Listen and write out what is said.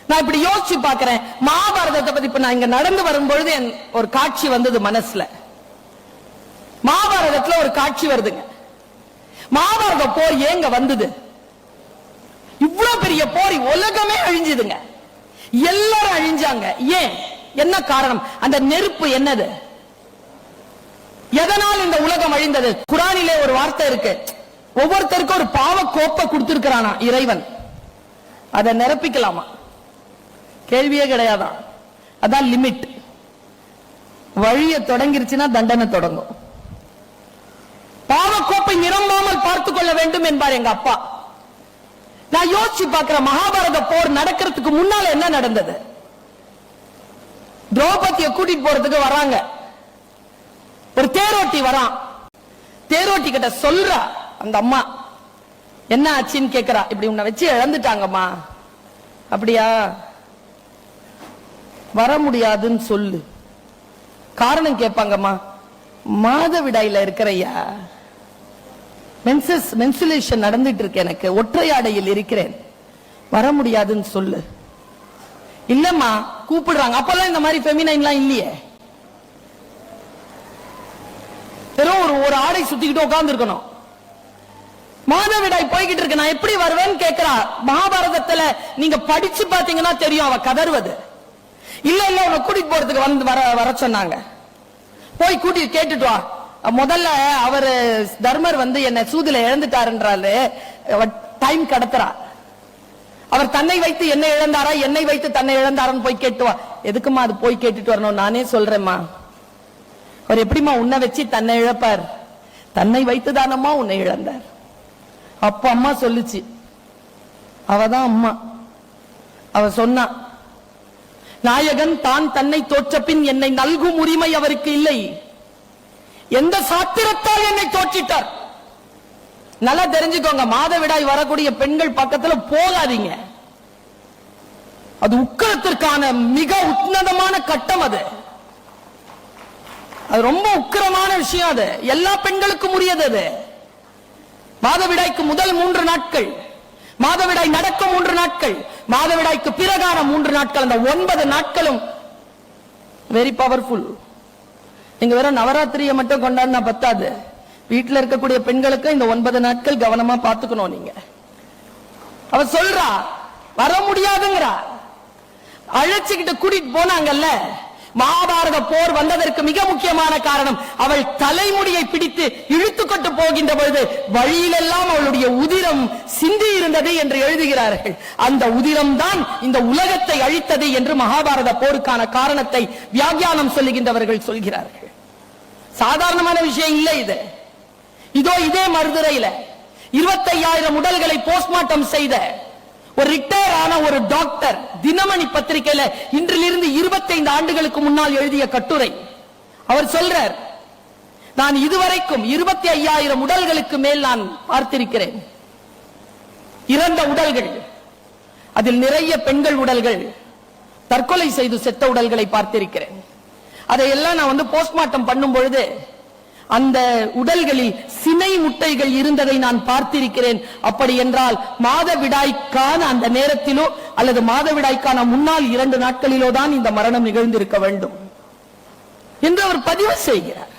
நான் இப்படி யோசிச்சு பாக்குறேன். மகாபாரதத்தை பத்தி இப்ப நான் இங்க நடந்து வரும்பொழுது ஒரு காட்சி வந்தது மனசுல. மகாபாரதத்துல ஒரு காட்சி வருதுங்க. மகாபாரத போர் ஏங்க வந்தது? இவ்வளவு பெரிய போர், உலகமே அழிஞ்சதுங்க, எல்லாரும் அழிஞ்சாங்க. ஏன்? என்ன காரணம்? அந்த நெருப்பு என்னது? எதனால் இந்த உலகம் அழிந்தது? குரானிலே ஒரு வார்த்தை இருக்கு, ஒவ்வொருத்தருக்கும் ஒரு பாவ கோப்பை கொடுத்திருக்கிறானா இறைவன், அதை நிரப்பிக்கலாமா? கேள்வியே கிடையாதான். அதான் லிமிட். வழிய தொடங்கிருச்சுன்னா தண்டனை தொடங்கும். பாவக்கோப்பை நிரம்பாமல் பார்த்துக் கொள்ள வேண்டும் என்பார் எங்க அப்பா. நான் யோசிச்சு பார்க்கிற, மகாபாரத போர் நடக்கிறதுக்கு முன்னால என்ன நடந்தது? திரௌபதியை கூட்டிட்டு போறதுக்கு வராங்க, ஒரு தேரோட்டி வரான். தேரோட்டி கிட்ட சொல்றா அந்த அம்மா, என்ன ஆச்சுன்னு கேக்குறா. இப்படி உன்னை வச்சு இழந்துட்டாங்கம்மா. அப்படியா? வர முடியாதுன்னு சொல்லு. காரணம் கேட்பாங்கம்மா. மாதவிடாயில இருக்கிறையா, மென்சுலேஷன் நடந்துட்டு இருக்கு, எனக்கு ஒற்றையாடையில் இருக்கிறேன், வர முடியாதுன்னு சொல்லு. இல்லம்மா கூப்பிடுறாங்க. அப்பெல்லாம் இந்த மாதிரி ஃபெமினைன்லாம் இல்லையே, வெறும் ஒரு ஆடை சுத்திக்கிட்டு உட்கார்ந்து இருக்கணும். மாதவிடாய் போய்கிட்டு இருக்கு, நான் எப்படி வருவேன்னு கேட்கிறா. மகாபாரதத்துல நீங்க படிச்சு பாத்தீங்கன்னா தெரியும், அவ கதறுவது. இல்ல இல்ல உன்னை கூட்டிட்டு போறதுக்கு வந்து வர சொன்னாங்க, போய் கூட்டி கேட்டுட்டு வா. முதல்ல அவரு தர்மர் வந்து என்ன சூதுல இழந்துட்டாருன்றாரு, டைம் கடத்துறா. அவர் தன்னை வைத்து என்னை இழந்தாரா, என்னை வைத்து தன்னை இழந்தாரான்னு போய் கேட்டுவா. எதுக்குமா அது போய் கேட்டுட்டு வரணும்? நானே சொல்றேம்மா. அவர் எப்படிமா உன்னை வச்சு தன்னை இழப்பார்? தன்னை வைத்துதானம்மா உன்னை இழந்தார். அப்ப அம்மா சொல்லுச்சு, அவதான் அம்மா. அவ சொன்னா, நாயகன் தான் தன்னை தோற்ற பின் என்னை நல்கும் உரிமை அவருக்கு இல்லை, எந்த சாத்திரத்தால் என்னை தோற்றிட்டார். நல்லா தெரிஞ்சுக்கோங்க, மாதவிடாய் வரக்கூடிய பெண்கள் பக்கத்துல போகாதீங்க. அது உக்கிரத்திற்கான மிக உன்னதமான கட்டம். அது ரொம்ப உக்கிரமான விஷயம். அது எல்லா பெண்களுக்கும் உரியது. அது மாதவிடாய்க்கு முதல் 3 நாட்கள், மாதவிடாய் நடக்கும் 3 நாட்கள், மாதவிடாய்க்கு பிறகான 3 நாட்கள், அந்த 9 நாட்களும் வெரி பவர்ஃபுல். நீங்க வேற நவராத்திரியை மட்டும் கொண்டாடினா பத்தாது, வீட்டில் இருக்கக்கூடிய பெண்களுக்கு இந்த 9 நாட்கள் கவனமா பாத்துக்கணும். நீங்க அவ சொல்றா வர முடியாதுங்கிறா. அழைச்சுக்கிட்டு கூட்டிட்டு போனாங்கல்ல. மகாபாரத போர் வந்ததற்கு மிக முக்கியமான காரணம், அவள் தலைமுடியை பிடித்து இழுத்துக்கொண்டு போகின்ற பொழுது வழியிலெல்லாம் அவளுடைய உதிரம் சிந்தி இருந்தது என்று எழுதுகிறார்கள். அந்த உதிரம் தான் இந்த உலகத்தை அழித்தது என்று மகாபாரத போருக்கான காரணத்தை வியாக்கியானம் சொல்லுகின்றவர்கள் சொல்கிறார்கள். சாதாரணமான விஷயம் இல்லை இது. இதோ இதே மருதுரையில 25,000 உடல்களை போஸ்ட்மார்ட்டம் செய்த ஒரு ரிட்டையர் ஆன ஒரு டாக்டர் தினமணி பத்திரிகையில இன்றிலிருந்து 25 ஆண்டுகளுக்கு முன்னால் எழுதிய கட்டுரை. அவர் சொல்றார், நான் இதுவரைக்கும் 25,000 உடல்களுக்கு மேல் நான் பார்த்திருக்கிறேன், இறந்த உடல்கள். அதில் நிறைய பெண்கள் உடல்கள், தற்கொலை செய்து செத்த உடல்களை பார்த்திருக்கிறேன். அதையெல்லாம் நான் போஸ்ட்மார்ட்டம் பண்ணும் பொழுது அந்த உடல்களில் சினை முட்டைகள் இருந்ததை நான் பார்த்திருக்கிறேன். அப்படி என்றால் மாதவிடாய்க்கான அந்த நேரத்திலோ அல்லது மாதவிடாய்க்கான முன்னால் 2 நாட்களிலோ தான் இந்த மரணம் நிகழ்ந்திருக்க வேண்டும் என்று அவர் பதிவு செய்கிறார்.